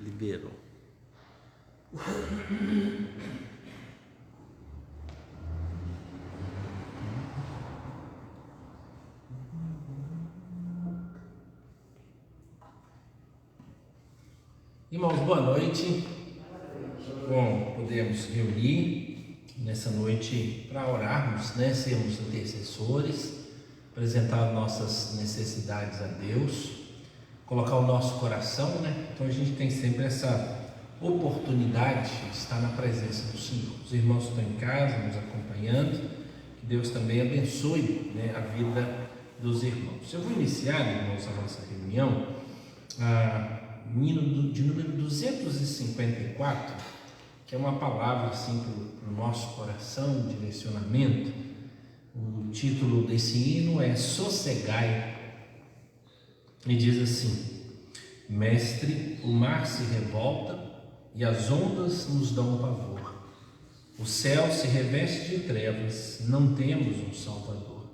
Liberou. Irmãos, boa noite. Bom, podemos reunir nessa noite para orarmos, sermos intercessores, apresentar nossas necessidades a Deus, colocar o nosso coração, Então a gente tem sempre essa oportunidade de estar na presença do Senhor. Os irmãos que estão em casa nos acompanhando, que Deus também abençoe, a vida dos irmãos. Eu vou iniciar, irmãos, a nossa reunião, de número 254, que é uma palavra assim para o nosso coração, um direcionamento. O título desse hino é Sossegai, e diz assim: Mestre, o mar se revolta e as ondas nos dão pavor. O céu se reveste de trevas, não temos um Salvador.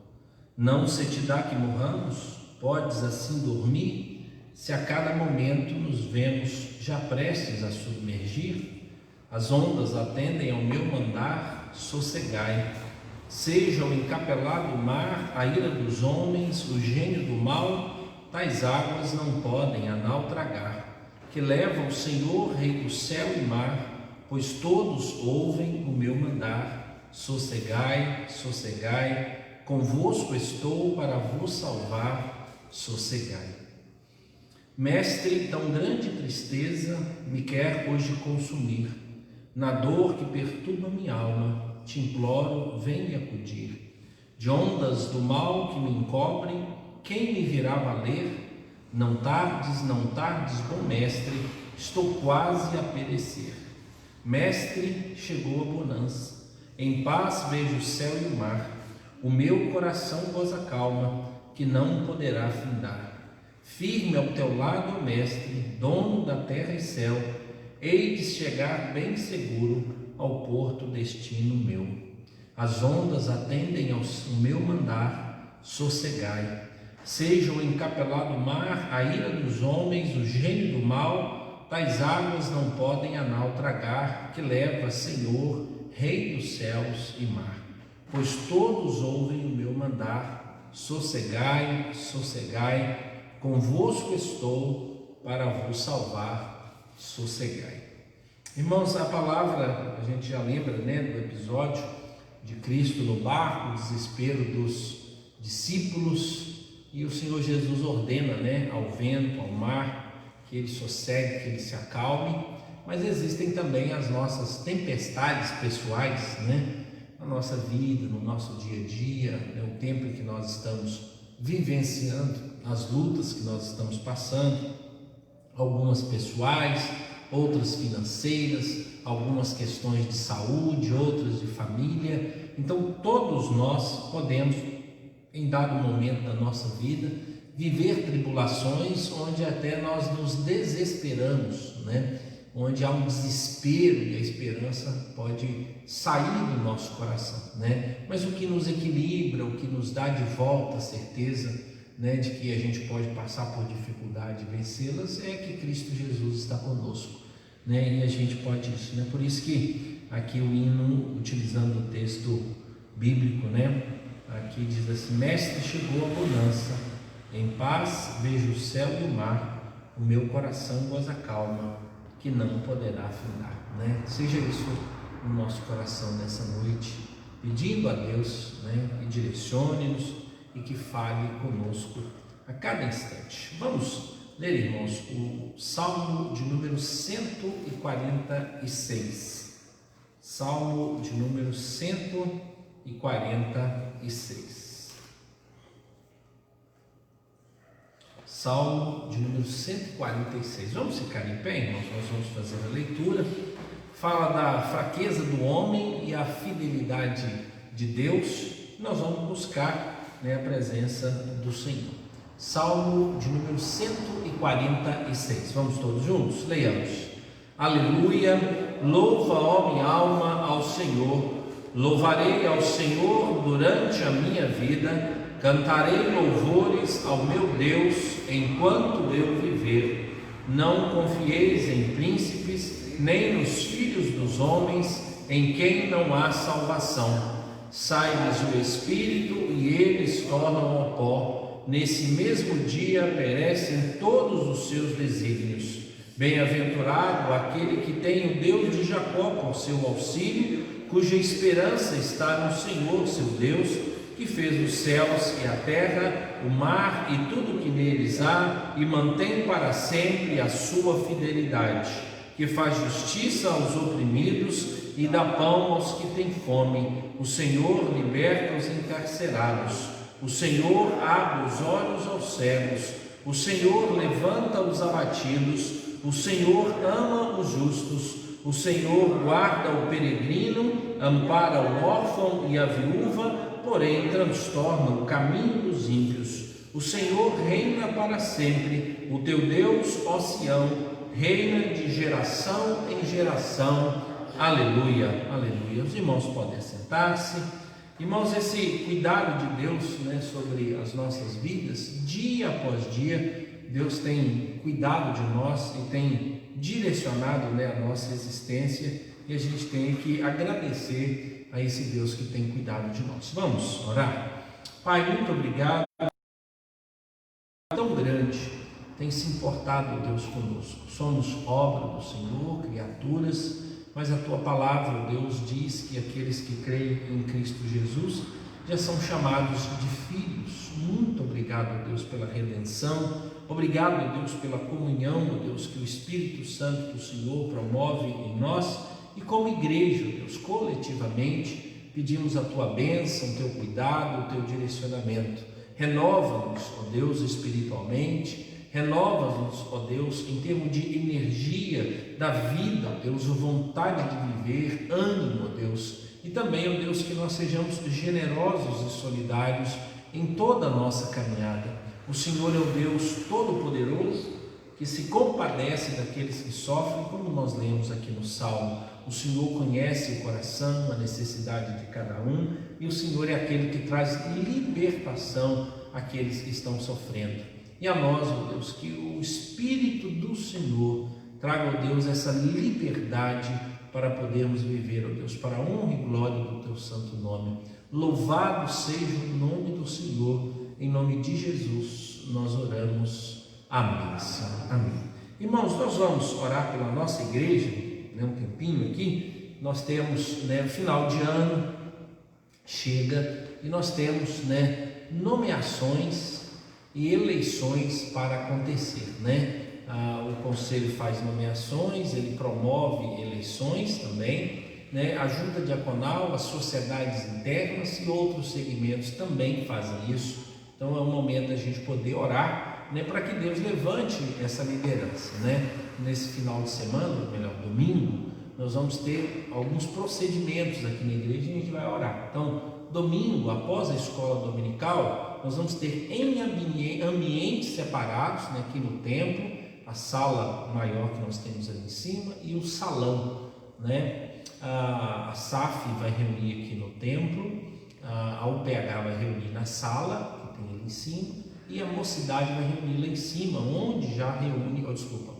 Não se te dá que morramos? Podes assim dormir? Se a cada momento nos vemos já prestes a submergir, as ondas atendem ao meu mandar, sossegai. Seja o encapelado mar, a ira dos homens, o gênio do mal, tais águas não podem a nau tragar, que leva o Senhor, Rei do céu e mar, pois todos ouvem o meu mandar, sossegai, sossegai, convosco estou para vos salvar, sossegai. Mestre, tão grande tristeza me quer hoje consumir, na dor que perturba minha alma, te imploro, vem me acudir. De ondas do mal que me encobrem, quem me virá valer? Não tardes, bom mestre, estou quase a perecer. Mestre, chegou a bonança, em paz vejo o céu e o mar, o meu coração goza calma, que não poderá findar. Firme ao teu lado, ó mestre, dono da terra e céu, hei de chegar bem seguro ao porto destino meu. As ondas atendem ao meu mandar, sossegai. Seja o encapelado mar, a ira dos homens, o gênio do mal, tais águas não podem a nau tragar, que leva, Senhor, Rei dos céus e mar. Pois todos ouvem o meu mandar, sossegai, sossegai, convosco estou para vos salvar, sossegai. Irmãos, a palavra, a gente já lembra, do episódio de Cristo no barco, o desespero dos discípulos, e o Senhor Jesus ordena, ao vento, ao mar, que ele sossegue, que ele se acalme. Mas existem também as nossas tempestades pessoais, na nossa vida, no nosso dia a dia, o tempo em que nós estamos vivenciando, as lutas que nós estamos passando, algumas pessoais, outras financeiras, algumas questões de saúde, outras de família. Então todos nós podemos, em dado momento da nossa vida, viver tribulações onde até nós nos desesperamos, onde há um desespero e a esperança pode sair do nosso coração, Mas o que nos equilibra, o que nos dá de volta a certeza, de que a gente pode passar por dificuldade e vencê-las, é que Cristo Jesus está conosco, e a gente pode isso, Por isso que aqui o hino, utilizando o texto bíblico, aqui diz assim: Mestre, chegou a bonança, em paz vejo o céu e o mar, o meu coração goza calma, que não poderá findar, Seja isso no nosso coração nessa noite, pedindo a Deus, que direcione-nos e que fale conosco a cada instante. Vamos ler, irmãos, o Salmo de número 146. Salmo de número 146. Salmo de número 146. Vamos ficar em pé, irmãos? Nós vamos fazer a leitura. Fala da fraqueza do homem e a fidelidade de Deus. Nós vamos buscar a presença do Senhor. Salmo de número 146. Vamos todos juntos? Leiamos. Aleluia, louva, ó minha alma, ao Senhor. Louvarei ao Senhor durante a minha vida, cantarei louvores ao meu Deus enquanto eu viver. Não confieis em príncipes, nem nos filhos dos homens, em quem não há salvação. Sai-lhes o espírito e eles tornam ao pó. Nesse mesmo dia perecem todos os seus desígnios. Bem-aventurado aquele que tem o Deus de Jacó por seu auxílio, cuja esperança está no Senhor, seu Deus, que fez os céus e a terra, o mar e tudo que neles há, e mantém para sempre a sua fidelidade, que faz justiça aos oprimidos e dá pão aos que têm fome. O Senhor liberta os encarcerados. O Senhor abre os olhos aos cegos. O Senhor levanta os abatidos. O Senhor ama os justos. O Senhor guarda o peregrino, ampara o órfão e a viúva, porém transtorna o caminho dos ímpios. O Senhor reina para sempre. O teu Deus, ó Sião, reina de geração em geração. Aleluia, aleluia. Os irmãos podem assentar-se. Irmãos, esse cuidado de Deus, sobre as nossas vidas, dia após dia, Deus tem cuidado de nós e tem direcionado, a nossa existência, e a gente tem que agradecer a esse Deus que tem cuidado de nós. Vamos orar? Pai, muito obrigado. Tão grande tem se importado, Deus, conosco. Somos obra do Senhor, criaturas, mas a tua palavra, Deus, diz que aqueles que creem em Cristo Jesus já são chamados de filhos. Muito obrigado, Deus, pela redenção. Obrigado, Deus, pela comunhão, Deus, que o Espírito Santo do Senhor promove em nós. E como igreja, Deus, coletivamente, pedimos a tua bênção, o teu cuidado, o teu direcionamento. Renova-nos, ó Deus, espiritualmente. Renova-nos, ó Deus, em termos de energia da vida, ó Deus, vontade de viver, ânimo, ó Deus. E também, ó Deus, que nós sejamos generosos e solidários em toda a nossa caminhada. O Senhor é o Deus Todo-Poderoso, que se compadece daqueles que sofrem, como nós lemos aqui no Salmo. O Senhor conhece o coração, a necessidade de cada um, e o Senhor é aquele que traz libertação àqueles que estão sofrendo. E a nós, ó Deus, que o Espírito do Senhor traga, ó Deus, essa liberdade para podermos viver, ó Deus, para a honra e glória do teu santo nome. Louvado seja o nome do Senhor. Em nome de Jesus, nós oramos. Amém, Senhor. Amém. Irmãos, nós vamos orar pela nossa igreja, um tempinho aqui. Nós temos, o final de ano chega e nós temos, nomeações e eleições para acontecer, O conselho faz nomeações, ele promove eleições também, a junta diaconal, as sociedades internas e outros segmentos também fazem isso. Então é um momento da gente poder orar, para que Deus levante essa liderança, Nesse final de semana, ou melhor, domingo, nós vamos ter alguns procedimentos aqui na igreja e a gente vai orar. Então, domingo, após a escola dominical, nós vamos ter em ambientes separados, aqui no templo, a sala maior que nós temos ali em cima e o salão, A SAF vai reunir aqui no templo, a UPH vai reunir na sala que tem ali em cima, e a mocidade vai reunir lá em cima, onde já reúne,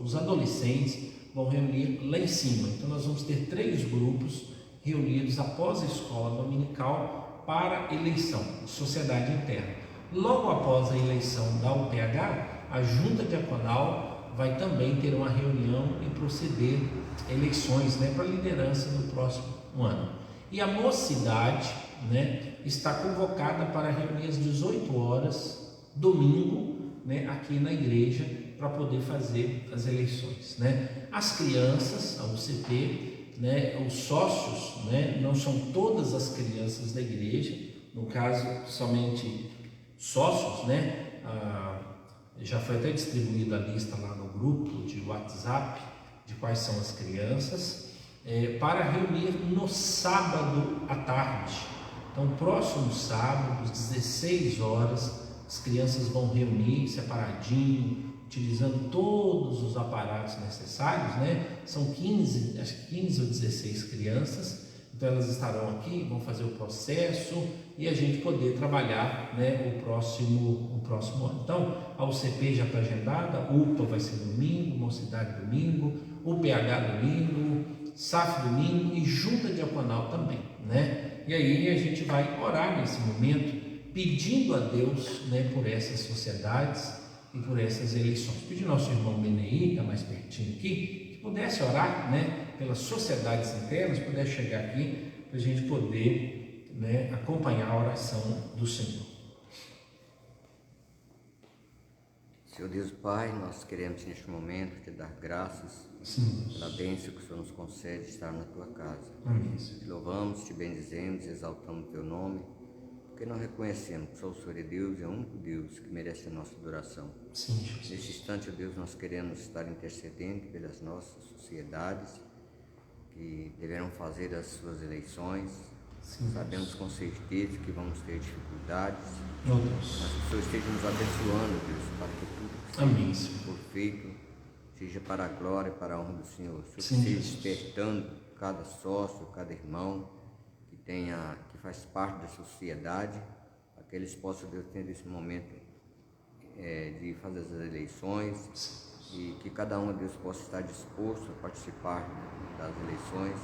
os adolescentes vão reunir lá em cima. Então nós vamos ter 3 grupos reunidos após a escola dominical para eleição, sociedade interna. Logo após a eleição da UPH, a junta diaconal vai também ter uma reunião e proceder eleições, para a liderança no próximo ano. E a mocidade, está convocada para reunir às 18 horas, domingo, aqui na igreja, para poder fazer as eleições, As crianças, a UCP, os sócios, não são todas as crianças da igreja, no caso, somente sócios, já foi até distribuída a lista lá no grupo de WhatsApp de quais são as crianças, para reunir no sábado à tarde. Então, próximo sábado, às 16 horas, as crianças vão reunir separadinho, utilizando todos os aparatos necessários, São 15 ou 16 crianças, Então elas estarão aqui, vão fazer o processo e a gente poder trabalhar, né, o próximo ano. Então a UCP já está agendada, a UPA vai ser domingo, Mocidade domingo, o PH domingo, SAF domingo e Junta Diaconal também, né? E aí a gente vai orar nesse momento, pedindo a Deus, né, por essas sociedades e por essas eleições. Pedir nosso irmão Benei, está mais pertinho aqui, que pudesse orar, né, pelas sociedades internas, pudesse chegar aqui para a gente poder, né, acompanhar a oração do Senhor. Senhor Deus Pai, nós queremos neste momento te dar graças pela bênção que o Senhor nos concede estar na tua casa. Amém. Te louvamos, te bendizemos, exaltamos o teu nome, porque nós reconhecemos que só o Senhor é Deus, é o único Deus que merece a nossa adoração. Sim, Jesus. Neste instante, ó Deus, nós queremos estar intercedendo pelas nossas sociedades que deverão fazer as suas eleições. Sim, sabemos com certeza que vamos ter dificuldades, oh, Deus. mas que o Senhor esteja nos abençoando, Deus, para que tudo que Amém, seja Senhor. for feito seja para a glória e para a honra do Senhor. O Senhor Sim, esteja Jesus. despertando cada sócio, cada irmão que faz parte da sociedade, para que eles possam, Deus, ter esse momento de fazer as eleições, e que cada um, Deus, possa estar disposto a participar das eleições,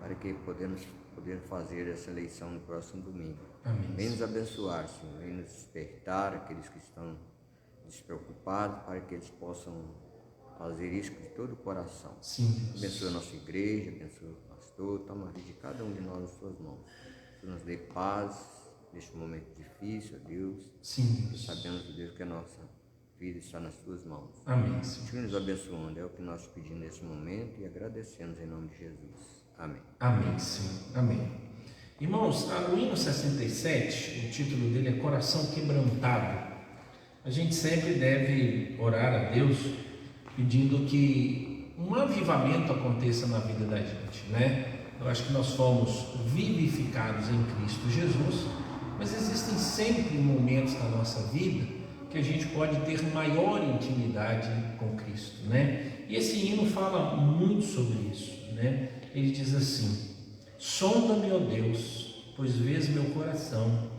para que poder fazer essa eleição no próximo domingo. Amém. Vem nos abençoar, Senhor, vem nos despertar aqueles que estão despreocupados, para que eles possam fazer isso de todo o coração. Sim, Deus. Abençoa a nossa igreja, abençoa o pastor, toma a vida de cada um de nós nas suas mãos. Que nos dê paz neste momento difícil, ó Deus. Sim, Deus. Sabemos, Deus, que a nossa vida está nas tuas mãos. Amém, Senhor. Continue nos abençoando, é o que nós pedimos nesse momento e agradecemos em nome de Jesus. Amém. Amém, Senhor. Amém. Irmãos, o hino 67, o título dele é Coração Quebrantado. A gente sempre deve orar a Deus pedindo que um avivamento aconteça na vida da gente, né? Eu acho que nós fomos vivificados em Cristo Jesus, mas existem sempre momentos na nossa vida que a gente pode ter maior intimidade com Cristo, né? E esse hino fala muito sobre isso, né? Ele diz assim: sonda-me, ó Deus, pois vês meu coração,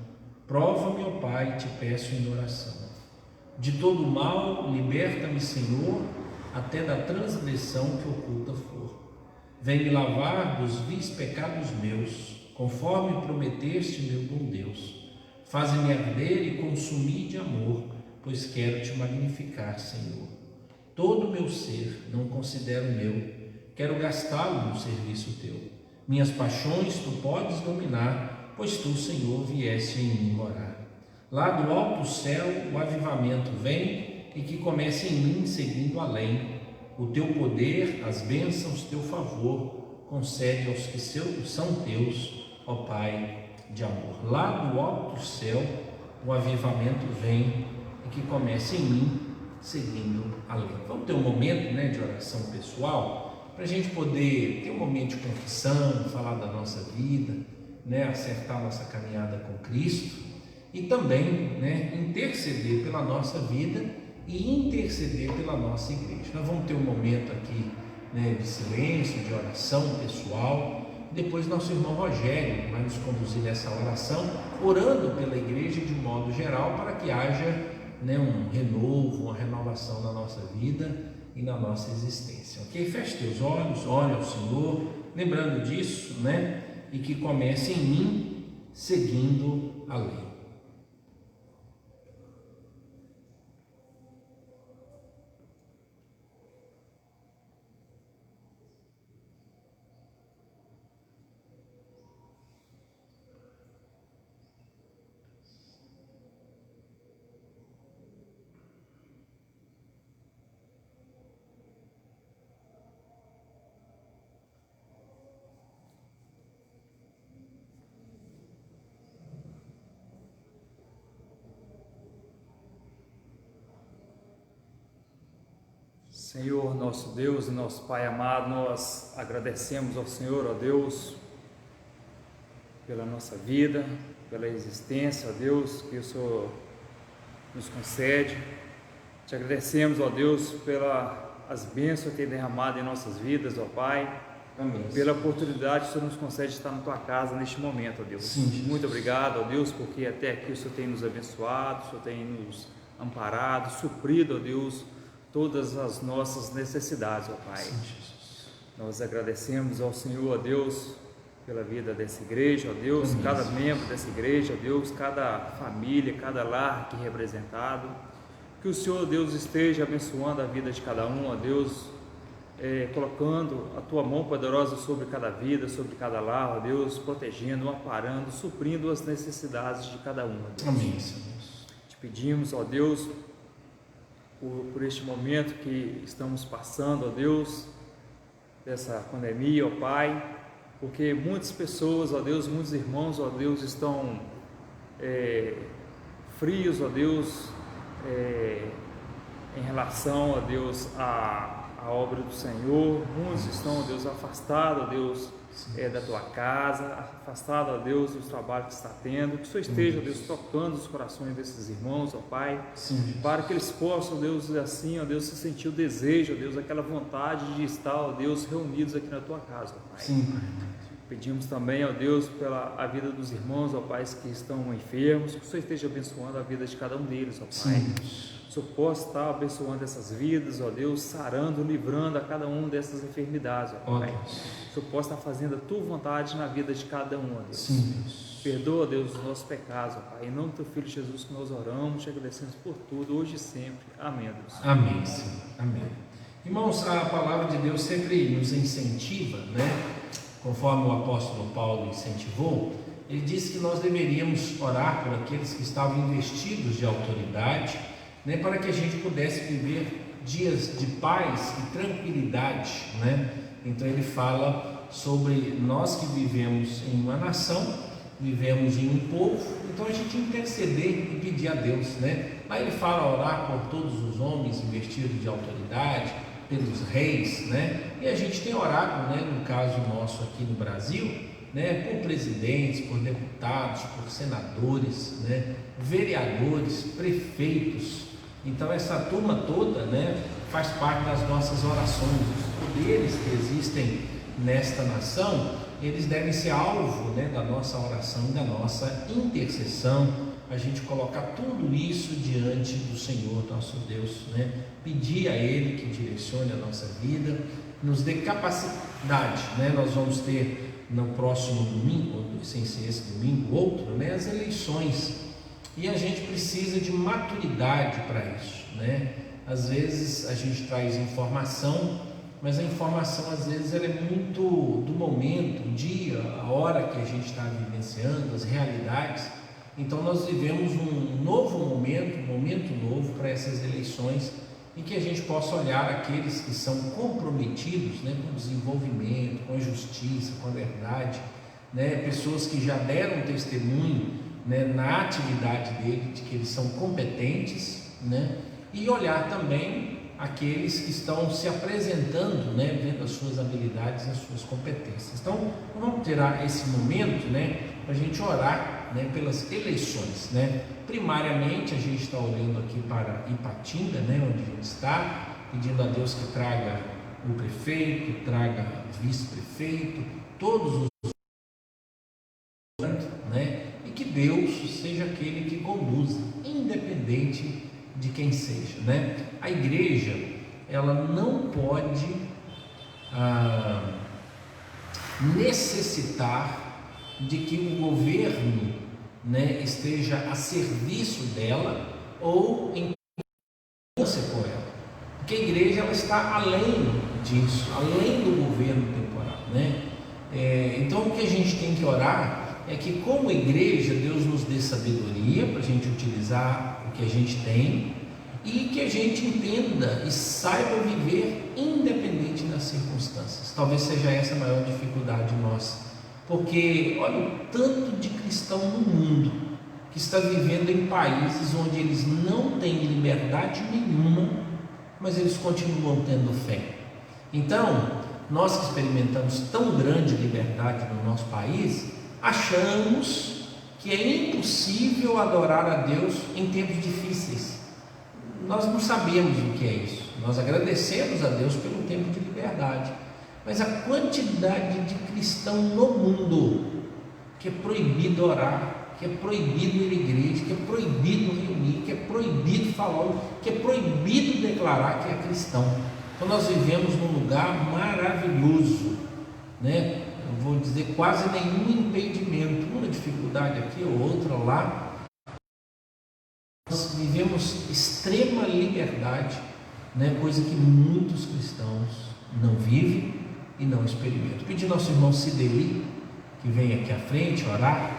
prova-me, ó Pai, te peço em oração. De todo mal, liberta-me, Senhor, até da transgressão que oculta for. Vem me lavar dos vis pecados meus, conforme prometeste, meu bom Deus. Faze-me arder e consumir de amor, pois quero te magnificar, Senhor. Todo o meu ser não considero meu, quero gastá-lo no serviço teu. Minhas paixões tu podes dominar, pois tu, Senhor, vieste em mim morar. Lá do alto céu o avivamento vem, e que comece em mim seguindo além. O teu poder, as bênçãos, teu favor, concede aos que são teus, ó Pai de amor. Lá do alto céu o avivamento vem, e que comece em mim seguindo além. Vamos ter um momento, né, de oração pessoal, para a gente poder ter um momento de confissão, falar da nossa vida, né, acertar a nossa caminhada com Cristo, e também, né, interceder pela nossa vida e interceder pela nossa igreja. Nós vamos ter um momento aqui, né, de silêncio, de oração pessoal. Depois nosso irmão Rogério vai nos conduzir nessa oração, orando pela igreja de modo geral, para que haja, né, um renovo, uma renovação na nossa vida e na nossa existência. Ok? Feche teus olhos, ore ao Senhor, lembrando disso, né, e que comece em mim seguindo a lei. Senhor, nosso Deus e nosso Pai amado, nós agradecemos ao Senhor, ó Deus, pela nossa vida, pela existência, ó Deus, que o Senhor nos concede. Te agradecemos, ó Deus, pelas bênçãos que tem derramado em nossas vidas, ó Pai. Amém. pela oportunidade que o Senhor nos concede de estar na Tua casa neste momento, ó Deus. Sim, Jesus. Muito obrigado, ó Deus, porque até aqui o Senhor tem nos abençoado, o Senhor tem nos amparado, suprido, ó Deus, todas as nossas necessidades, ó Pai. Sim, Jesus. Nós agradecemos ao Senhor, ó Deus, pela vida dessa igreja, ó Deus, Amém. cada membro dessa igreja, ó Deus, cada família, cada lar aqui representado. Que o Senhor, Deus, esteja abençoando a vida de cada um, ó Deus, colocando a Tua mão poderosa sobre cada vida, sobre cada lar, ó Deus, protegendo, amparando, suprindo as necessidades de cada um, ó Deus. Amém, Senhor. Te pedimos, ó Deus, por este momento que estamos passando, ó Deus, dessa pandemia, ó Pai, porque muitas pessoas, ó Deus, muitos irmãos, ó Deus, estão frios, ó Deus, em relação, ó Deus, à obra do Senhor. Muitos estão, ó Deus, afastados, ó Deus, da Tua casa, afastados, ó Deus, dos trabalhos que está tendo. Que o Senhor esteja, ó Deus, tocando os corações desses irmãos, ó Pai, Sim. para que eles possam, ó Deus, assim, ó Deus, se sentir o desejo, ó Deus, aquela vontade de estar, ó Deus, reunidos aqui na Tua casa, ó Pai. Sim, Pai. Pedimos também, ó Deus, pela a vida dos irmãos, ó Pai, que estão enfermos, que o Senhor esteja abençoando a vida de cada um deles, ó Pai. Sim. Que o Senhor possa estar abençoando essas vidas, ó Deus, sarando, livrando a cada um dessas enfermidades, ó Ó Pai. Deus. Que o Senhor possa estar fazendo a Tua vontade na vida de cada um, ó Deus. Sim, Deus. Perdoa, Deus, os nossos pecados, ó Pai. Em nome do Teu Filho Jesus que nós oramos, te agradecemos por tudo, hoje e sempre. Amém, ó Deus. Amém, Senhor. Amém. Irmãos, a palavra de Deus sempre nos incentiva, né? Conforme o apóstolo Paulo incentivou, ele disse que nós deveríamos orar por aqueles que estavam investidos de autoridade, né? Para que a gente pudesse viver dias de paz e tranquilidade, né? Então ele fala sobre nós que vivemos em uma nação, vivemos em um povo, então a gente interceder e pedir a Deus, né? Lá ele fala orar por todos os homens investidos de autoridade, pelos reis, né? E a gente tem orado, né, no caso nosso aqui no Brasil, né, por presidentes, por deputados, por senadores, né, vereadores, prefeitos. Então essa turma toda, né, faz parte das nossas orações. Os poderes que existem nesta nação, eles devem ser alvo, né, da nossa oração e da nossa intercessão. A gente colocar tudo isso diante do Senhor nosso Deus, né? Pedir a Ele que direcione a nossa vida, nos dê capacidade, né? Nós vamos ter no próximo domingo, sem ser esse domingo, outro, né? As eleições, e a gente precisa de maturidade para isso, né? Às vezes a gente traz informação, mas a informação às vezes ela é muito do momento, o dia, a hora que a gente está vivenciando, as realidades. Então nós vivemos um novo momento, um momento novo para essas eleições, em que a gente possa olhar aqueles que são comprometidos, né, com o desenvolvimento, com a justiça, com a verdade, né, pessoas que já deram testemunho, né, na atividade dele, de que eles são competentes, né, e olhar também aqueles que estão se apresentando, né, vendo as suas habilidades, as suas competências. Então vamos tirar esse momento, né, para a gente orar, né, pelas eleições, né? Primariamente a gente está olhando aqui para Ipatinga, né, onde a gente está, pedindo a Deus que traga o prefeito, que traga o vice-prefeito, todos os, né, e que Deus seja aquele que conduza, independente de quem seja, né? A igreja, ela não pode necessitar de que o governo, né, esteja a serviço dela ou em concorrência com ela, porque a igreja ela está além disso, além do governo temporal, né? Então o que a gente tem que orar é que como igreja Deus nos dê sabedoria para a gente utilizar o que a gente tem e que a gente entenda e saiba viver independente das circunstâncias. Talvez seja essa a maior dificuldade nossa. Porque olha o tanto de cristão no mundo que está vivendo em países onde eles não têm liberdade nenhuma, mas eles continuam tendo fé. Então, nós que experimentamos tão grande liberdade no nosso país, achamos que é impossível adorar a Deus em tempos difíceis. Nós não sabemos o que é isso. Nós agradecemos a Deus pelo tempo de liberdade, mas a quantidade de cristão no mundo que é proibido orar, que é proibido ir à igreja, que é proibido reunir, que é proibido falar, que é proibido declarar que é cristão. Então nós vivemos num lugar maravilhoso, né? Eu vou dizer, quase nenhum impedimento, uma dificuldade aqui ou outra lá. Nós vivemos extrema liberdade, né? Coisa que muitos cristãos não vivem e não experimentam. Pedir nosso irmão Sideli que vem aqui à frente orar,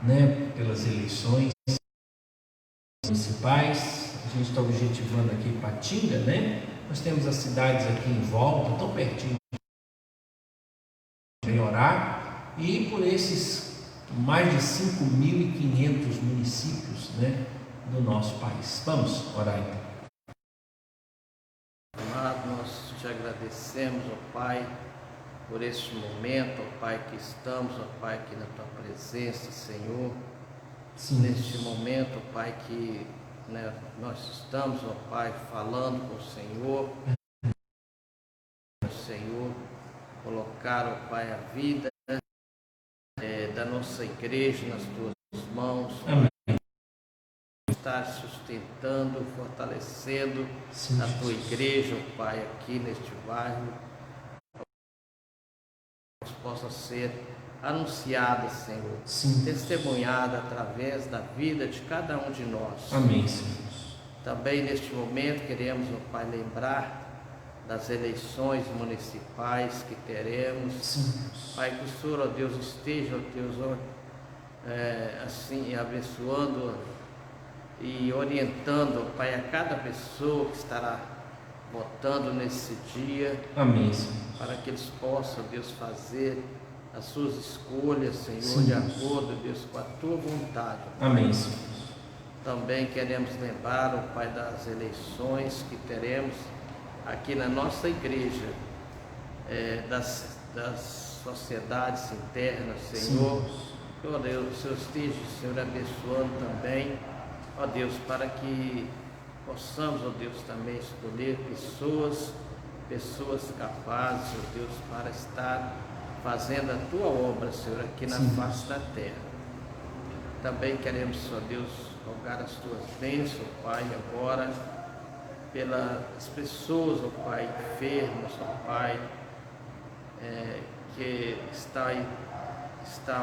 né, pelas eleições municipais. A gente está objetivando aqui Patinga, né? Nós temos as cidades aqui em volta, tão pertinho, vem orar, e por esses mais de 5.500 municípios, né, do nosso país. Vamos orar então. Amado, nós te agradecemos, ó Pai, por este momento, ó Pai, que estamos, ó Pai, aqui na Tua presença, Senhor. Sim. Neste momento, ó Pai, que nós estamos, ó Pai, falando com o Senhor. Senhor, colocar, ó Pai, a vida da nossa igreja nas Tuas mãos. Amém. Estar sustentando, fortalecendo Sim, a Tua Jesus. igreja, ó Pai, aqui neste bairro. Possa ser anunciada, Senhor, Sim. testemunhada através da vida de cada um de nós. Amém, Senhor. Também neste momento queremos, ó Pai, lembrar das eleições municipais que teremos. Sim. Pai, que o Senhor, ó Deus, esteja, ó Deus, assim, abençoando e orientando, ó Pai, a cada pessoa que estará votando nesse dia. Amém, Senhor. Para que eles possam, Deus, fazer as suas escolhas, Senhor, Sim. de acordo, Deus, com a Tua vontade. Amém, Senhor. Também queremos lembrar, ó Pai, das eleições que teremos aqui na nossa igreja, das sociedades internas, Senhor. Que, ó Deus, o Senhor esteja, Senhor, abençoando também, ó Deus, para que possamos, ó Deus, também escolher pessoas capazes, ó Deus, para estar fazendo a Tua obra, Senhor, aqui na Sim. face da terra. Também queremos, ó Deus, rogar as Tuas bênçãos, ó Pai, agora, pelas pessoas, ó Pai, enfermas, ó Pai, que está,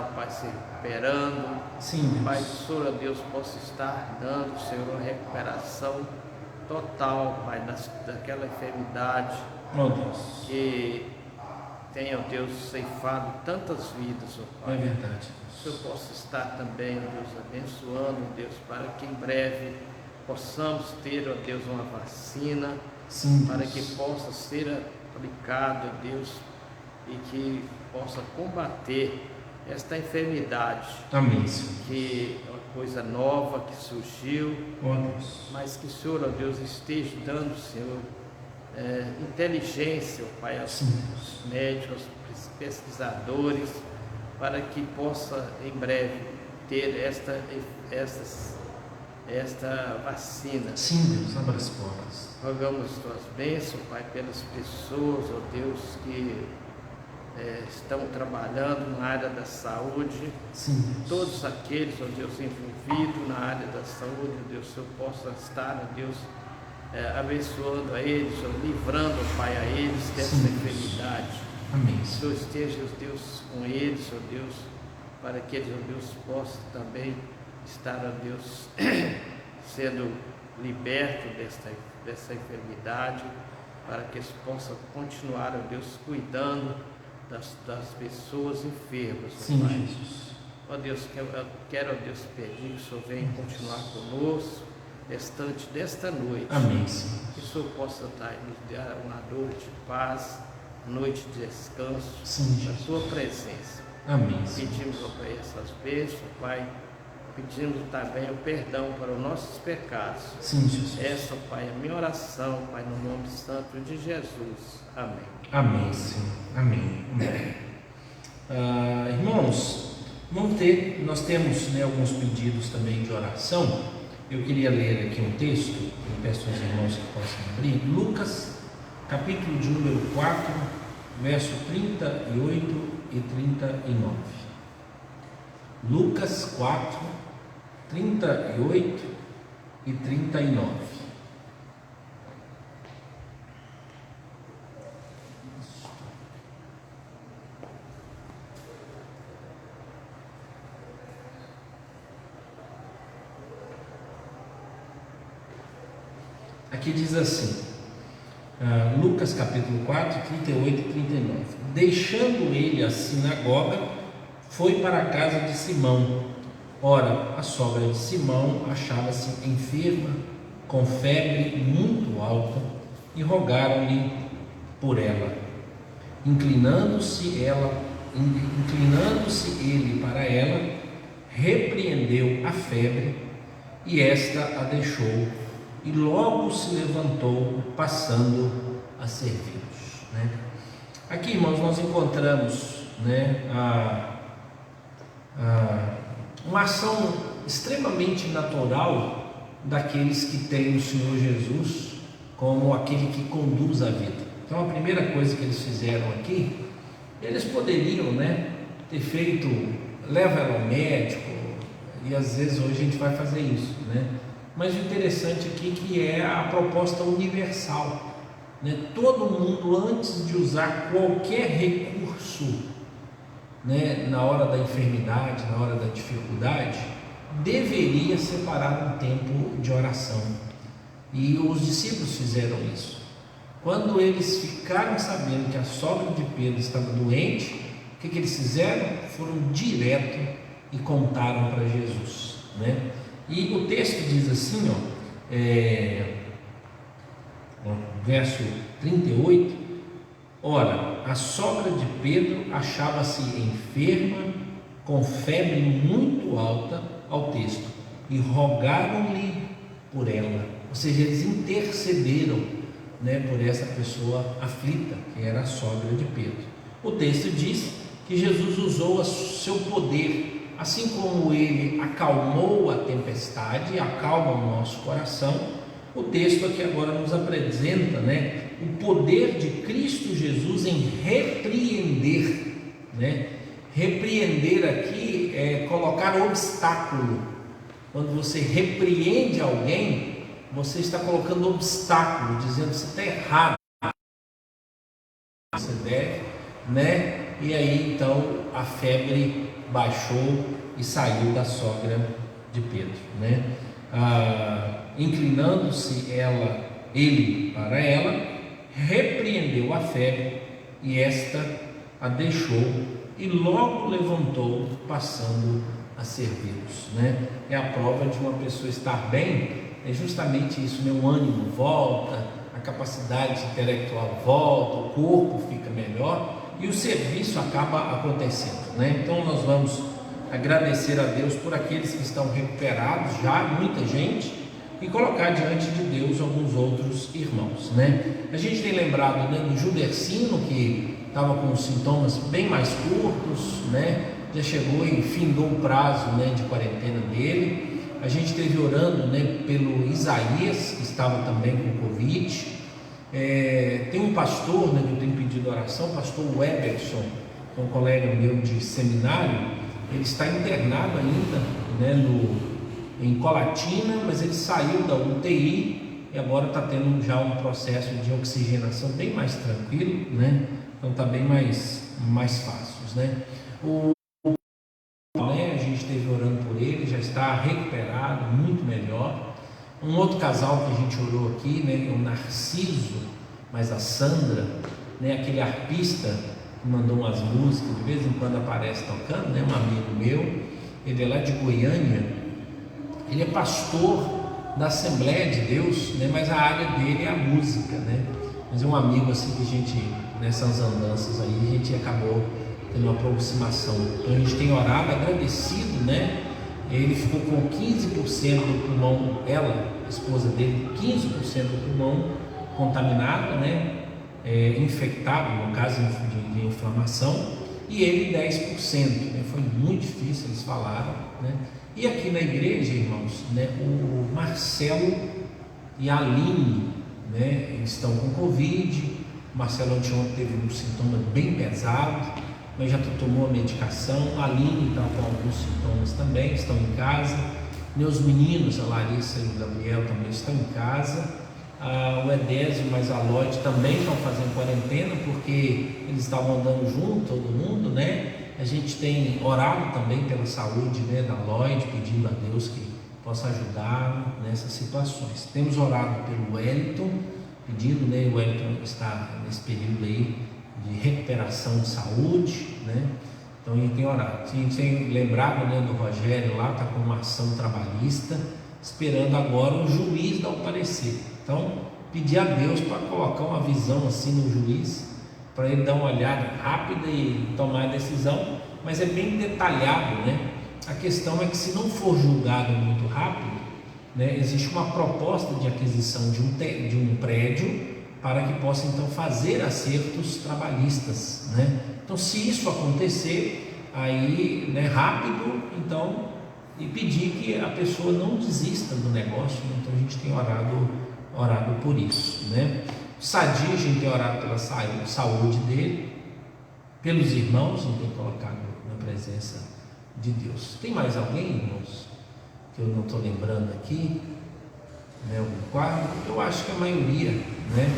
ó Pai, se recuperando. Sim, Deus. Pai, que o Senhor, ó Deus, possa estar dando, Senhor, uma recuperação total, Pai, daquela enfermidade Oh, Deus. que tem, ó Deus, ceifado tantas vidas, ó É Pai. verdade. Que o Senhor possa estar também, ó Deus, abençoando, Deus, para que em breve possamos ter, ó Deus, uma vacina, Sim, para Deus. que possa ser aplicado, ó Deus, e que possa combater esta enfermidade, Amém, Senhor. que é uma coisa nova que surgiu, Oh, Deus. mas que o Senhor, ó Deus, esteja dando, Senhor, inteligência, ó Pai, aos Sim. médicos, aos pesquisadores, para que possa em breve ter esta vacina. Sim, Deus. Abra as portas. Rogamos Tuas bênçãos, Pai, pelas pessoas, ó Deus, que estão trabalhando na área da saúde. Sim, Deus. Todos aqueles, ó Deus, envolvidos na área da saúde, ó Deus, o Senhor possa estar, ó Deus, abençoando a eles, ó, livrando, ó Pai, a eles dessa Sim. enfermidade. Amém, Que o Senhor. Senhor esteja, ó Deus, com eles, ó Deus, para que eles, ó Deus, possam também estar, ó Deus, sendo libertos dessa enfermidade, para que eles possam continuar, ó Deus, cuidando das pessoas enfermas, ó Sim, Pai. Jesus. Ó Deus, eu quero, ó Deus, pedir que o Senhor venha continuar conosco restante desta noite. Amém, Senhor. Que o Senhor possa nos dar uma noite de paz, noite de descanso, Sim, na Jesus. Tua presença. Amém, Senhor. Pedimos, ó Pai, essas bênçãos, Pai. Pedimos também o perdão para os nossos pecados. Sim, Jesus. Essa, ó Pai, é a minha oração, Pai, no nome santo de Jesus. Amém. Amém, Senhor. Amém. Amém. Irmãos, nós temos, né, alguns pedidos também de oração. Eu queria ler aqui um texto, eu peço aos irmãos que possam abrir. Lucas, capítulo de número 4, verso 38 e 39. Lucas 4, 38 e 39. Aqui diz assim, Lucas capítulo 4, 38 e 39. Deixando ele a sinagoga, foi para a casa de Simão. Ora, a sogra de Simão achava-se enferma, com febre muito alta, e rogaram-lhe por ela. Inclinando-se ele para ela, repreendeu a febre, e esta a deixou, e logo se levantou, passando a servi-los. Aqui, irmãos, nós encontramos uma ação extremamente natural daqueles que têm o Senhor Jesus como aquele que conduz a vida. Então, a primeira coisa que eles fizeram aqui, eles poderiam ter feito, leva ela ao médico, e às vezes hoje a gente vai fazer isso, mas o interessante aqui que é a proposta universal, todo mundo, antes de usar qualquer recurso, na hora da enfermidade, na hora da dificuldade, deveria separar um tempo de oração. E os discípulos fizeram isso. Quando eles ficaram sabendo que a sogra de Pedro estava doente, o que eles fizeram? Foram direto e contaram para Jesus, E o texto diz assim, verso 38: ora, a sogra de Pedro achava-se enferma, com febre muito alta, ao texto, e rogaram-lhe por ela. Ou seja, eles intercederam por essa pessoa aflita, que era a sogra de Pedro. O texto diz que Jesus usou o seu poder, assim como ele acalmou a tempestade, acalma o nosso coração. O texto aqui agora nos apresenta o poder de Cristo Jesus em repreender. Repreender aqui é colocar obstáculo. Quando você repreende alguém, você está colocando obstáculo, dizendo que você está errado, você deve, E aí então a febre baixou e saiu da sogra de Pedro, inclinando-se ele para ela, repreendeu a febre, e esta a deixou, e logo levantou, passando a servi-los. É a prova de uma pessoa estar bem, é justamente isso, o ânimo volta, a capacidade intelectual volta, o corpo fica melhor e o serviço acaba acontecendo, Então nós vamos agradecer a Deus por aqueles que estão recuperados, já muita gente, e colocar diante de Deus alguns outros irmãos, A gente tem lembrado do Judercino, que estava com sintomas bem mais curtos, já chegou e findou o prazo de quarentena dele. A gente esteve orando pelo Isaías, que estava também com Covid. Tem um pastor que eu tenho pedido oração, o pastor Weberson, que é um colega meu de seminário. Ele está internado ainda em Colatina, mas ele saiu da UTI e agora está tendo já um processo de oxigenação bem mais tranquilo, então está bem mais fácil, A gente esteve orando por ele, já está recuperado, muito melhor. Um outro casal que a gente orou aqui, o Narciso, mas a Sandra, aquele arpista que mandou umas músicas, de vez em quando aparece tocando, um amigo meu, ele é lá de Goiânia, ele é pastor da Assembleia de Deus, mas a área dele é a música, mas é um amigo assim que a gente, nessas andanças aí, a gente acabou tendo uma aproximação. Então a gente tem orado, agradecido, Ele ficou com 15% do pulmão, ela, a esposa dele, 15% do pulmão contaminado, infectado, no caso de inflamação, e ele 10%, Foi muito difícil, eles falaram, E aqui na igreja, irmãos, o Marcelo e a Aline, eles estão com Covid, O Marcelo anteontem teve um sintoma bem pesado, mas já tomou a medicação. A Aline está com alguns sintomas também, estão em casa. Meus meninos, a Larissa e o Gabriel, também estão em casa. O Edésio e a Lloyd também estão fazendo quarentena, porque eles estavam andando junto, todo mundo, né? A gente tem orado também pela saúde, né, da Lloyd, pedindo a Deus que possa ajudar nessas situações. Temos orado pelo Wellington, pedindo, né? O Wellington está nesse período aí de recuperação de saúde, né? Então a gente tem orado. A gente tem lembrado, né, do Rogério lá, está com uma ação trabalhista, esperando agora o juiz dar o parecer. Então, pedir a Deus para colocar uma visão assim no juiz, para ele dar uma olhada rápida e tomar a decisão, mas é bem detalhado, né? A questão é que, se não for julgado muito rápido, né, existe uma proposta de aquisição de um prédio para que possa então fazer acertos trabalhistas, né? Então, se isso acontecer, aí, né, rápido, então, e pedir que a pessoa não desista do negócio, né? Então a gente tem orado por isso, né? Sadia, a gente tem orado pela saúde dele, pelos irmãos, a gente tem colocado na presença de Deus. Tem mais alguém, irmãos, que eu não estou lembrando aqui, né, o quadro? Eu acho que a maioria, né?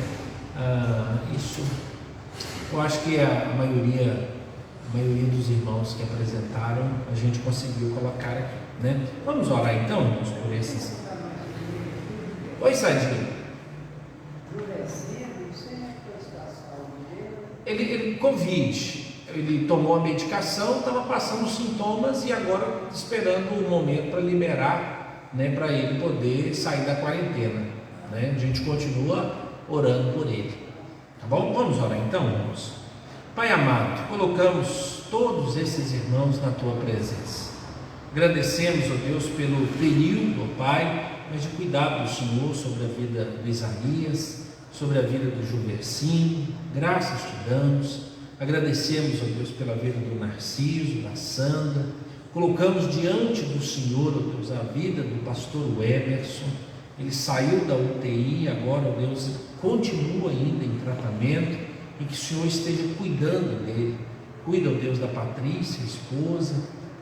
Eu acho que a maioria dos irmãos que apresentaram, a gente conseguiu colocar aqui, né? Vamos orar então, irmãos, por esses. Oi, Sadia. Ele Covid, ele tomou a medicação, estava passando sintomas e agora esperando o momento para liberar, né, para ele poder sair da quarentena, né? A gente continua orando por ele, tá bom? Vamos orar então, irmãos. Pai amado, colocamos todos esses irmãos na tua presença. Agradecemos, ó Deus, pelo período, ó Pai, mas de cuidado do Senhor sobre a vida do Isaías, sobre a vida do Gilbercinho. Graças te damos. Agradecemos, ó Deus, pela vida do Narciso, da Sandra. Colocamos diante do Senhor, ó Deus, a vida do pastor Emerson. Ele saiu da UTI, agora, ó Deus, continua ainda em tratamento, e que o Senhor esteja cuidando dele. Cuida, ó Deus, da Patrícia, esposa.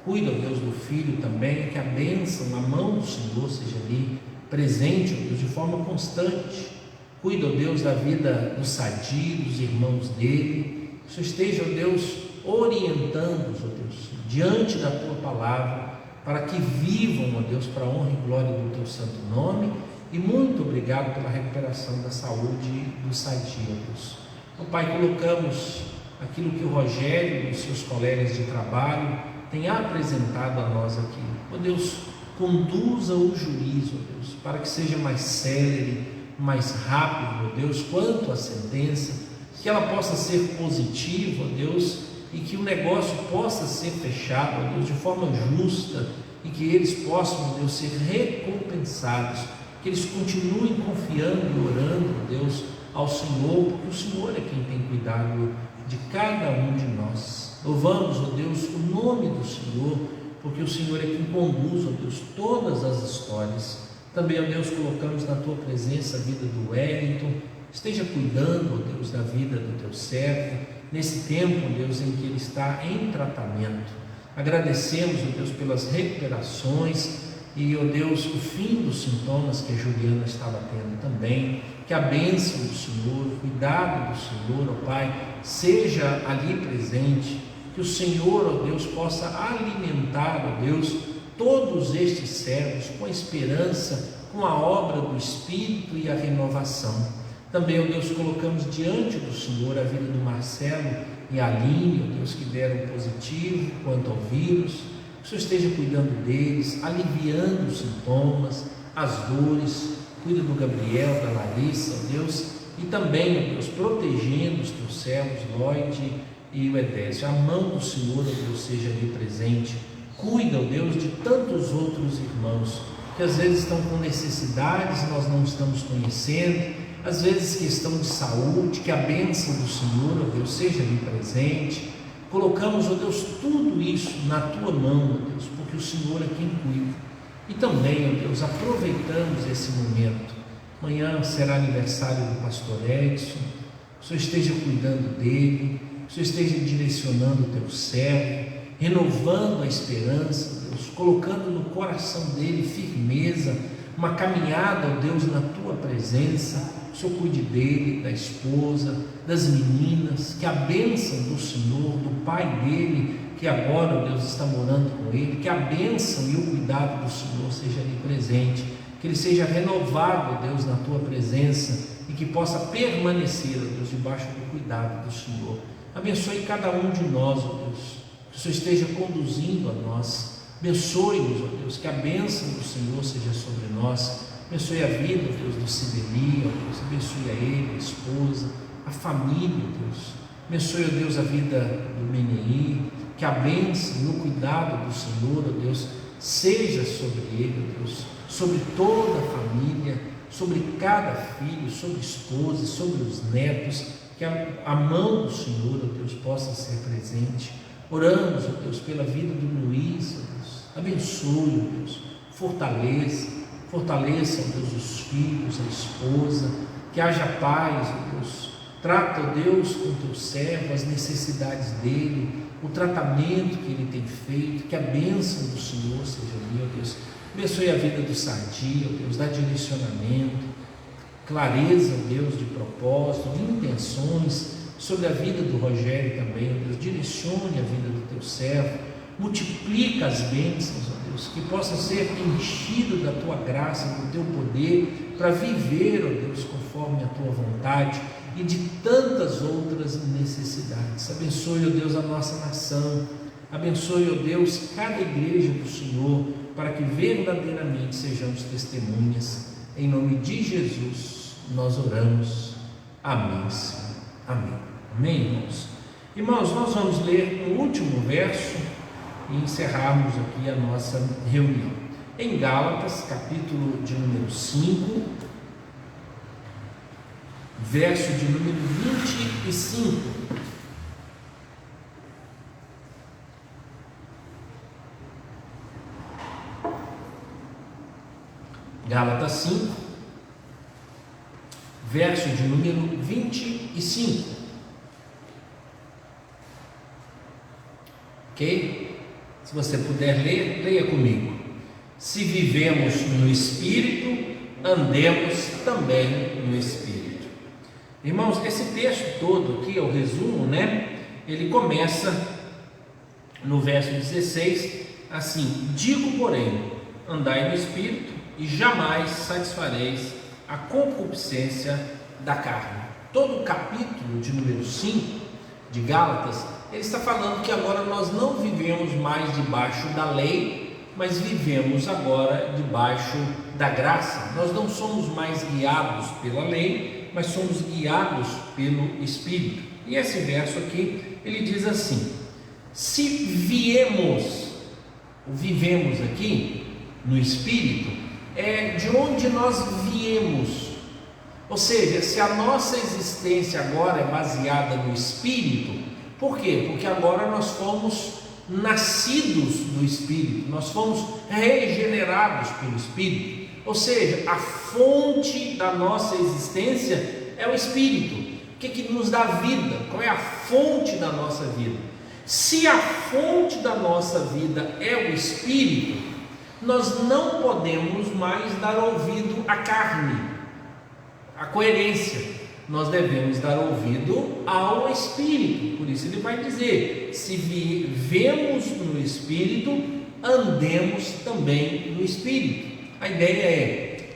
Cuida, ó Deus, do filho também. Que a bênção, a mão do Senhor seja ali presente, ó Deus, de forma constante. Cuida, ó Deus, da vida do Sadio, dos irmãos dele. Que o Senhor esteja, ó Deus, orientando-os, ó Deus, diante da tua palavra, para que vivam, ó Deus, para a honra e glória do teu santo nome. E muito obrigado pela recuperação da saúde do Sadio, ó Deus. Ó Pai, colocamos aquilo que o Rogério e os seus colegas de trabalho têm apresentado a nós aqui. Ó Deus, conduza o juízo, ó Deus, para que seja mais célere, mais rápido, ó Deus, quanto à sentença, que ela possa ser positiva, ó Deus, e que o negócio possa ser fechado, ó Deus, de forma justa, e que eles possam, ó Deus, ser recompensados, que eles continuem confiando e orando, ó Deus, ao Senhor, porque o Senhor é quem tem cuidado de cada um de nós. Louvamos, ó Deus, o nome do Senhor, porque o Senhor é quem conduz, ó Deus, todas as histórias. Também, ó Deus, colocamos na tua presença a vida do Wellington. Esteja cuidando, ó Deus, da vida do teu servo, nesse tempo, ó Deus, em que ele está em tratamento. Agradecemos, ó Deus, pelas recuperações e, ó Deus, o fim dos sintomas que a Juliana estava tendo também. Que a bênção do Senhor, o cuidado do Senhor, ó Pai, seja ali presente. Que o Senhor, ó Deus, possa alimentar, ó Deus, todos estes servos com a esperança, com a obra do Espírito e a renovação. Também, ó Deus, colocamos diante do Senhor a vida do Marcelo e a Aline, ó Deus, que deram positivo quanto ao vírus. Que o Senhor esteja cuidando deles, aliviando os sintomas, as dores. Cuida do Gabriel, da Larissa, ó Deus, e também, ó Deus, protegendo os teus servos, Lloyd e o Edésio. A mão do Senhor, ó Deus, seja ali presente. Cuida, ó Deus, de tantos outros irmãos que às vezes estão com necessidades, nós não estamos conhecendo, às vezes questão de saúde, que a bênção do Senhor, ó Deus, seja ali presente. Colocamos, ó Deus, tudo isso na tua mão, ó Deus, porque o Senhor é quem cuida. E também, ó Deus, aproveitamos esse momento. Amanhã será aniversário do pastor Edson. O o Senhor esteja cuidando dele, o Senhor esteja direcionando o teu servo, renovando a esperança, Deus, colocando no coração dele firmeza, uma caminhada, ó Deus, na tua presença. O Senhor cuide dele, da esposa, das meninas, que a bênção do Senhor, do pai dele, que agora, ó Deus, está morando com ele, que a bênção e o cuidado do Senhor seja ali presente, que ele seja renovado, ó Deus, na tua presença e que possa permanecer, ó Deus, debaixo do cuidado do Senhor. Abençoe cada um de nós, ó Deus, que o Senhor esteja conduzindo a nós. Abençoe-nos, ó Deus, que a bênção do Senhor seja sobre nós. Abençoe a vida, ó Deus, do Sideli, ó Deus, abençoe a ele, a esposa, a família, ó Deus. Abençoe, ó Deus, a vida do Menei, que a bênção e o cuidado do Senhor, ó Deus, seja sobre ele, ó Deus, sobre toda a família, sobre cada filho, sobre a esposa, sobre os netos, que a mão do Senhor, ó Deus, possa ser presente. Oramos, ó Deus, pela vida do Luiz, ó Deus, abençoe, ó Deus, fortaleça, ó Deus, os filhos, a esposa, que haja paz, ó Deus, trata, ó Deus, com teu servo as necessidades dele, o tratamento que ele tem feito, que a bênção do Senhor seja ali, ó Deus, abençoe a vida do Sadi, ó Deus, dá direcionamento, clareza, ó Deus, de propósito, de intenções, sobre a vida do Rogério também, ó Deus, direcione a vida do teu servo, multiplica as bênçãos, ó Deus, que possa ser enchido da tua graça, do teu poder, para viver, ó Deus, conforme a tua vontade e de tantas outras necessidades. Abençoe, ó Deus, a nossa nação, abençoe, ó Deus, cada igreja do Senhor, para que verdadeiramente sejamos testemunhas. Em nome de Jesus nós oramos. Amém, Senhor. Amém. Amém, irmãos? Irmãos, nós vamos ler o último verso e encerrarmos aqui a nossa reunião. Em Gálatas, capítulo de número 5, verso de número 25. Gálatas 5, verso de número 25. Ok? Se você puder ler, leia comigo. Se vivemos no Espírito, andemos também no Espírito. Irmãos, esse texto todo aqui, o resumo, né? Ele começa no verso 16, assim: digo, porém, andai no Espírito, e jamais satisfareis a concupiscência da carne. Todo o capítulo de número 5 de Gálatas, ele está falando que agora nós não vivemos mais debaixo da lei, mas vivemos agora debaixo da graça. Nós não somos mais guiados pela lei, mas somos guiados pelo Espírito. E esse verso aqui, ele diz assim: se vivemos aqui no Espírito, é de onde nós viemos. Ou seja, se a nossa existência agora é baseada no Espírito, por quê? Porque agora nós fomos nascidos do Espírito, nós fomos regenerados pelo Espírito. Ou seja, a fonte da nossa existência é o Espírito. O que nos dá vida? Qual é a fonte da nossa vida? Se a fonte da nossa vida é o Espírito, nós não podemos mais dar ouvido à carne, à coerência. Nós devemos dar ouvido ao Espírito. Por isso ele vai dizer: se vivemos no Espírito, andemos também no Espírito. A ideia é: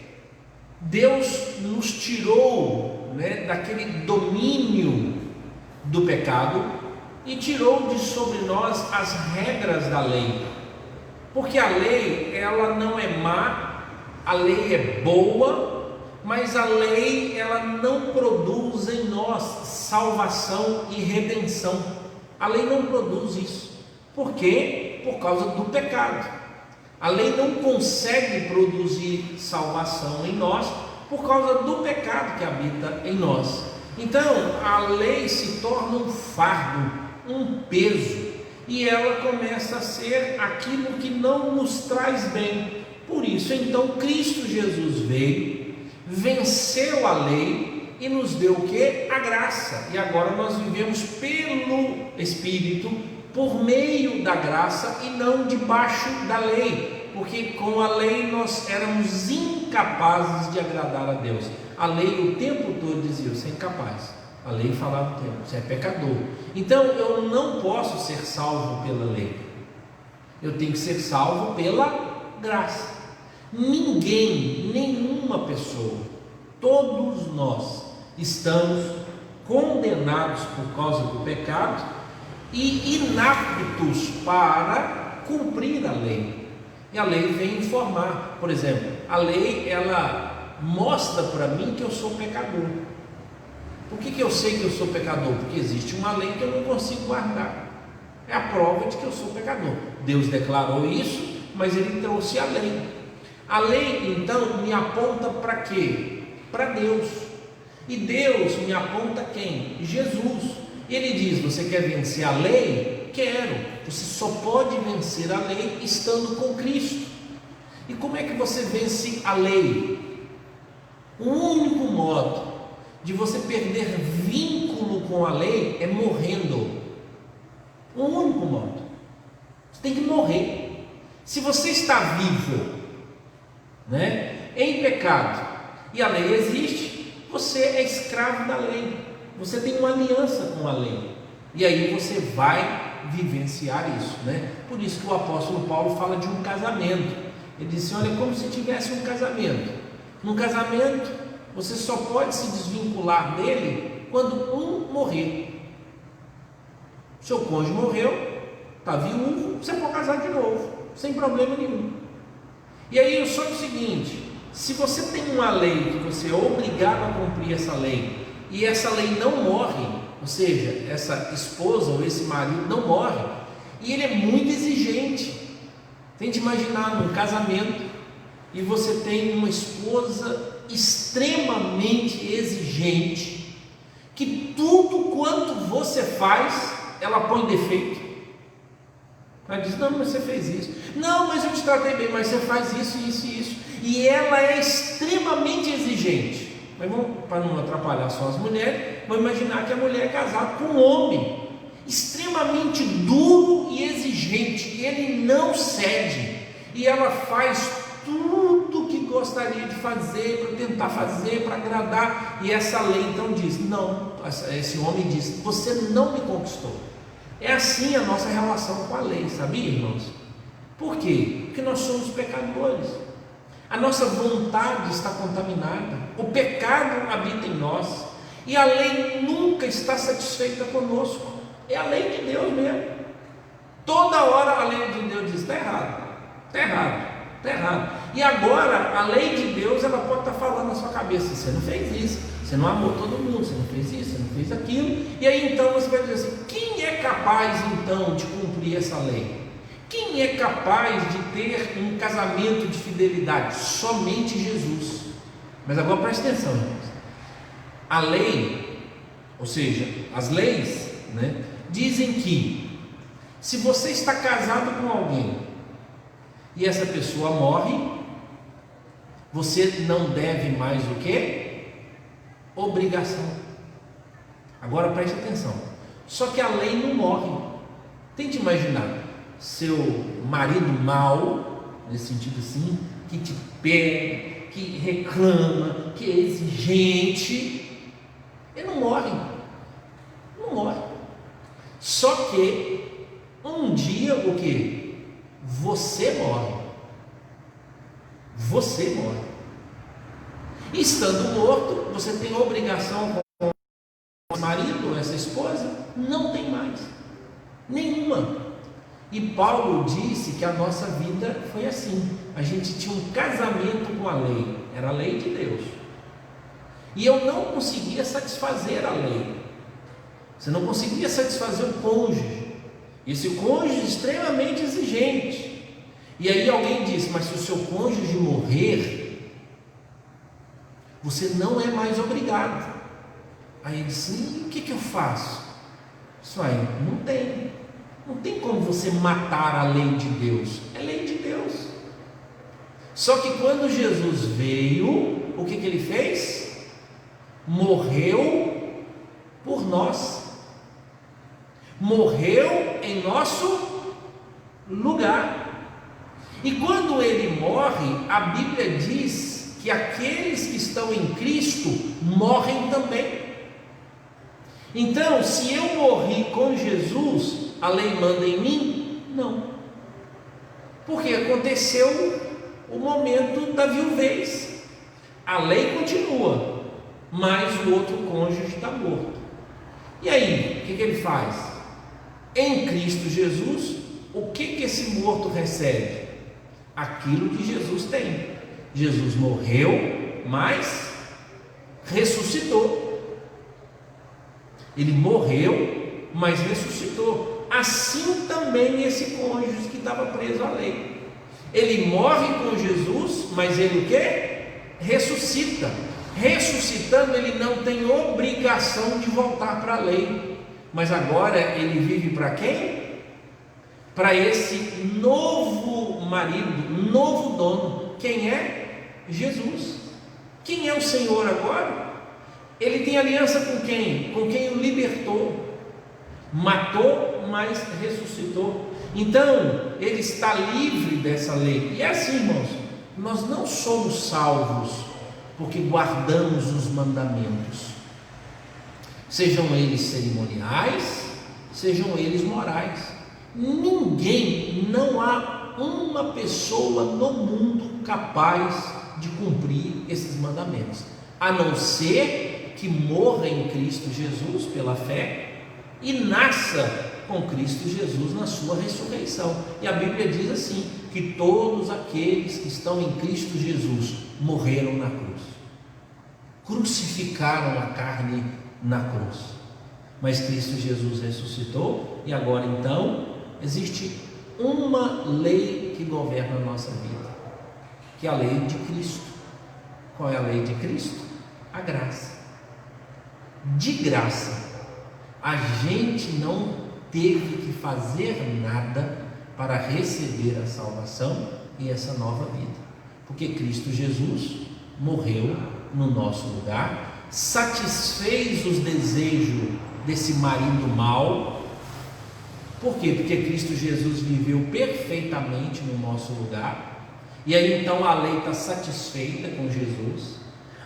Deus nos tirou, né, daquele domínio do pecado e tirou de sobre nós as regras da lei. Porque a lei, ela não é má, a lei é boa, mas a lei, ela não produz em nós salvação e redenção. A lei não produz isso. Por quê? Por causa do pecado. A lei não consegue produzir salvação em nós por causa do pecado que habita em nós. Então, a lei se torna um fardo, um peso, e ela começa a ser aquilo que não nos traz bem. Por isso, então, Cristo Jesus veio, venceu a lei e nos deu o que? A graça. E agora nós vivemos pelo Espírito, por meio da graça e não debaixo da lei, porque com a lei nós éramos incapazes de agradar a Deus. A lei o tempo todo dizia: você é incapaz. A lei falava o tempo: você é pecador. Então eu não posso ser salvo pela lei, eu tenho que ser salvo pela graça. Ninguém, nenhuma pessoa, todos nós estamos condenados por causa do pecado e inaptos para cumprir a lei. E a lei vem informar. Por exemplo, a lei, ela mostra para mim que eu sou pecador. Por que eu sei que eu sou pecador? Porque existe uma lei que eu não consigo guardar. É a prova de que eu sou pecador. Deus declarou isso, mas Ele trouxe a lei. A lei, então, me aponta para quê? Para Deus. E Deus me aponta quem? Jesus. E Ele diz: você quer vencer a lei? Quero. Você só pode vencer a lei estando com Cristo. E como é que você vence a lei? O único modo de você perder vínculo com a lei é morrendo. O único modo. Você tem que morrer. Se você está vivo, em pecado, e a lei existe, você é escravo da lei. Você tem uma aliança com a lei. E aí você vai vivenciar isso, Por isso que o apóstolo Paulo fala de um casamento. Ele disse: olha, como se tivesse um casamento. Num casamento, você só pode se desvincular dele quando um morrer. Seu cônjuge morreu, está viúvo, você pode casar de novo, sem problema nenhum. E aí eu sou o seguinte: se você tem uma lei que você é obrigado a cumprir essa lei, e essa lei não morre, ou seja, essa esposa ou esse marido não morre, e ele é muito exigente. Tente imaginar num casamento e você tem uma esposa extremamente exigente, que tudo quanto você faz, ela põe defeito. Ela diz: não, mas você fez isso. Não, mas eu te tratei bem, mas você faz isso, isso e isso. E ela é extremamente exigente. Mas vamos, para não atrapalhar só as mulheres, vamos imaginar que a mulher é casada com um homem extremamente duro e exigente, e ele não cede, e ela faz tudo o que gostaria de fazer, para tentar fazer, para agradar. E essa lei então diz: não, esse homem diz: você não me conquistou. É assim a nossa relação com a lei, sabia, irmãos? Por quê? Porque nós somos pecadores. A nossa vontade está contaminada. O pecado habita em nós. E a lei nunca está satisfeita conosco. É a lei de Deus mesmo. Toda hora a lei de Deus diz: está errado, está errado, está errado. E agora a lei de Deus, ela pode estar falando na sua cabeça: você não fez isso, você não amou todo mundo, você não fez isso, você não fez aquilo. E aí então você vai dizer assim: quem é capaz então de cumprir essa lei? Quem é capaz de ter um casamento de fidelidade? Somente Jesus. Mas agora preste atenção, irmãos. A lei, ou seja, as leis, dizem que se você está casado com alguém e essa pessoa morre, você não deve mais o quê? Obrigação. Agora preste atenção. Só que a lei não morre. Tente imaginar seu marido mau, nesse sentido assim, que te pega, que reclama, que é exigente. Ele não morre. Não morre. Só que um dia o que? Você morre. Você morre. E estando morto, você tem obrigação com o marido ou essa esposa? Não tem mais. Nenhuma. E Paulo disse que a nossa vida foi assim. A gente tinha um casamento com a lei. Era a lei de Deus. E eu não conseguia satisfazer a lei. Você não conseguia satisfazer o cônjuge. Esse cônjuge extremamente exigente. E aí alguém disse: mas se o seu cônjuge morrer, você não é mais obrigado. Aí ele disse: e o que eu faço? Isso aí, não tem. Não tem como você matar a lei de Deus. É lei de Deus. Só que quando Jesus veio, o que ele fez? morreu por nós, morreu em nosso lugar. E quando ele morre, a Bíblia diz que aqueles que estão em Cristo morrem também. Então, se eu morri com Jesus, a lei manda em mim? Não, porque aconteceu o momento da viuvez. A lei continua, mas o outro cônjuge está morto. E aí, o que ele faz? Em Cristo Jesus, o que esse morto recebe? Aquilo que Jesus tem. Jesus morreu, mas ressuscitou. Ele morreu, mas ressuscitou. Assim também esse cônjuge que estava preso à lei. Ele morre com Jesus, mas ele o quê? Ressuscita. Ressuscitando, ele não tem obrigação de voltar para a lei. Mas agora ele vive para quem? Para esse novo marido, novo dono. Quem é? Jesus. Quem é o Senhor agora? Ele tem aliança com quem? Com quem o libertou, matou, mas ressuscitou. Então, ele está livre dessa lei. E é assim, irmãos, nós não somos salvos porque guardamos os mandamentos, sejam eles cerimoniais, sejam eles morais. Ninguém, não há uma pessoa no mundo capaz de cumprir esses mandamentos, a não ser que morra em Cristo Jesus pela fé e nasça com Cristo Jesus na sua ressurreição. E a Bíblia diz assim, que todos aqueles que estão em Cristo Jesus morreram na cruz, crucificaram a carne na cruz, mas Cristo Jesus ressuscitou. E agora então existe uma lei que governa a nossa vida, que é a lei de Cristo. Qual é a lei de Cristo? A graça. De graça. A gente não teve que fazer nada para receber a salvação e essa nova vida, porque Cristo Jesus morreu no nosso lugar, satisfez os desejos desse marido mau. Por quê? Porque Cristo Jesus viveu perfeitamente no nosso lugar, e aí então a lei está satisfeita com Jesus.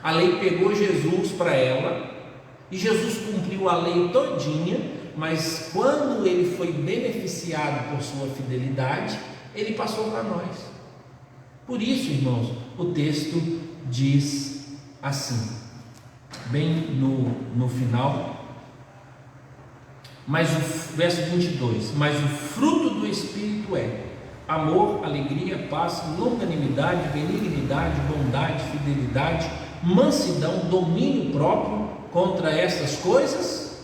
A lei pegou Jesus para ela, e Jesus cumpriu a lei todinha, mas quando ele foi beneficiado por sua fidelidade, ele passou para nós. Por isso, irmãos, o texto diz assim, bem no final, mas o verso 22, mas o fruto do Espírito é amor, alegria, paz, longanimidade, benignidade, bondade, fidelidade, mansidão, domínio próprio. Contra essas coisas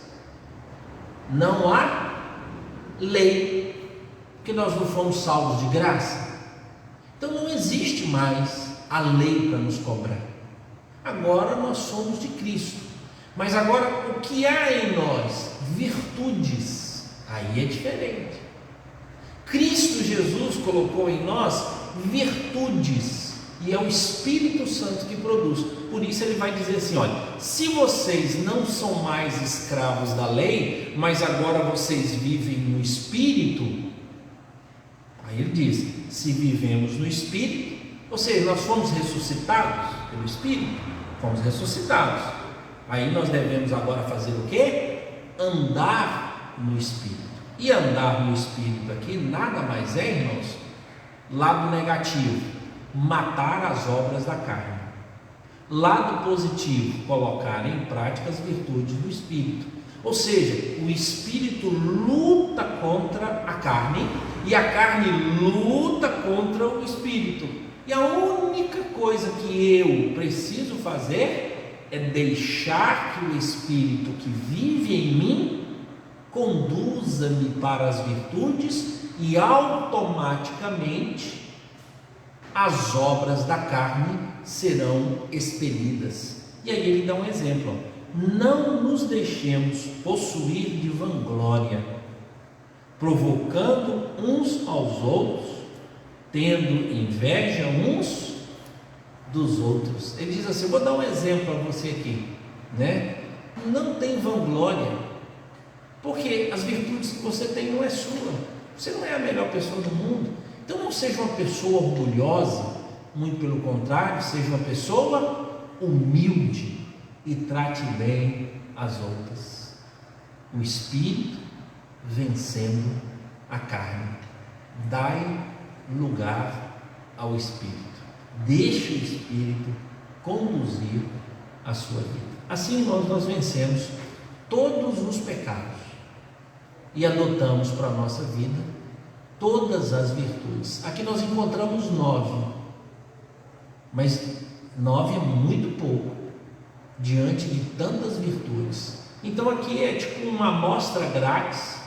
não há lei, porque nós não fomos salvos de graça. Então não existe mais a lei para nos cobrar. Agora nós somos de Cristo. Mas agora o que há em nós? Virtudes. Aí é diferente. Cristo Jesus colocou em nós virtudes, e é o Espírito Santo que produz. Por isso ele vai dizer assim, olha, se vocês não são mais escravos da lei, mas agora vocês vivem no Espírito, aí ele diz, se vivemos no Espírito, ou seja, nós fomos ressuscitados pelo Espírito, fomos ressuscitados, aí nós devemos agora fazer o quê? Andar no Espírito. E andar no Espírito aqui nada mais é, irmãos, lado negativo, matar as obras da carne. Lado positivo, colocar em prática as virtudes do Espírito. Ou seja, o Espírito luta contra a carne e a carne luta contra o Espírito. E a única coisa que eu preciso fazer é deixar que o Espírito que vive em mim conduza-me para as virtudes, e automaticamente as obras da carne serão expelidas. E aí ele dá um exemplo, não nos deixemos possuir de vanglória, provocando uns aos outros, tendo inveja uns dos outros. Ele diz assim, eu vou dar um exemplo para você aqui. né? Não tem vanglória, porque as virtudes que você tem não é sua. Você não é a melhor pessoa do mundo. Então não seja uma pessoa orgulhosa, muito pelo contrário, seja uma pessoa humilde e trate bem as outras. O Espírito vencendo a carne. Dai lugar ao Espírito. Deixe o Espírito conduzir a sua vida. Assim nós vencemos todos os pecados e adotamos para a nossa vida todas as virtudes. Aqui nós encontramos 9, mas 9 é muito pouco diante de tantas virtudes. Então aqui é tipo uma amostra grátis,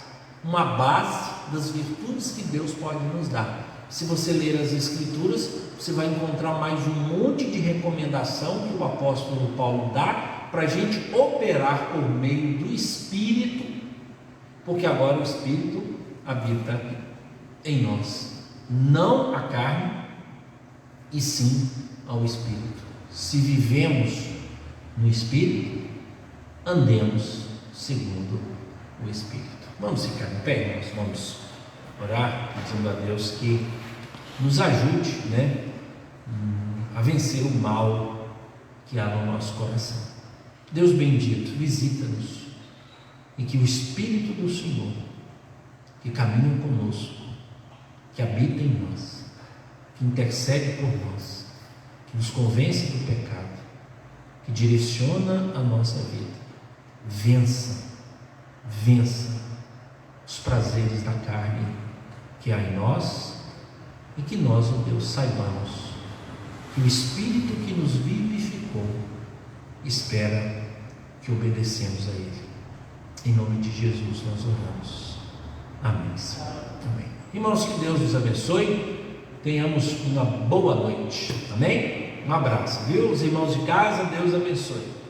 uma base das virtudes que Deus pode nos dar. Se você ler as Escrituras, você vai encontrar mais um monte de recomendação que o apóstolo Paulo dá para a gente operar por meio do Espírito, porque agora o Espírito habita em nós, não a carne, e sim ao Espírito. Se vivemos no Espírito, andemos segundo o Espírito. Vamos ficar em pé, nós vamos orar pedindo a Deus que nos ajude, né, a vencer o mal que há no nosso coração. Deus bendito, visita-nos e que o Espírito do Senhor, que caminha conosco, que habita em nós, que intercede por nós, que nos convence do pecado, que direciona a nossa vida, vença os prazeres da carne que há em nós, e que nós, ó Deus, saibamos que o Espírito que nos vivificou espera que obedecemos a Ele. Em nome de Jesus nós oramos. Amém, Senhor. Amém. Irmãos, que Deus nos abençoe, tenhamos uma boa noite. Amém? Um abraço, viu? Os irmãos de casa, Deus abençoe.